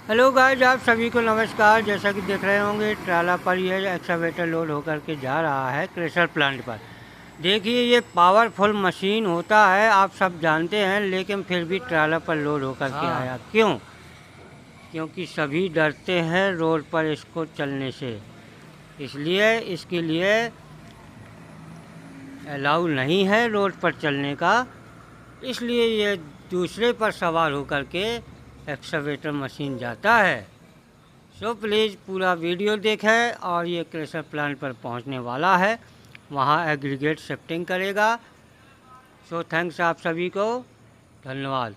Hello guys, आप सभी को नमस्कार। जैसा कि देख रहे होंगे ट्राला पर ये एक्सकवेटर लोड होकर के जा रहा है क्रेशर प्लांट पर। देखिए, ये पावरफुल मशीन होता है, आप सब जानते हैं, लेकिन फिर भी ट्राला पर लोड होकर के हाँ। आया। क्यों? क्योंकि सभी डरते हैं रोड पर इसको चलने से, इसलिए इसके लिए अलाउ नहीं है रोड पर चलने का। इसलिए ये दूसरे पर सवार होकर के एक्सकवेटर मशीन जाता है। सो प्लीज़ पूरा वीडियो देखें। और ये क्रेशर प्लांट पर पहुंचने वाला है, वहां एग्रीगेट शिफ्टिंग करेगा। सो थैंक्स आप सभी को, धन्यवाद।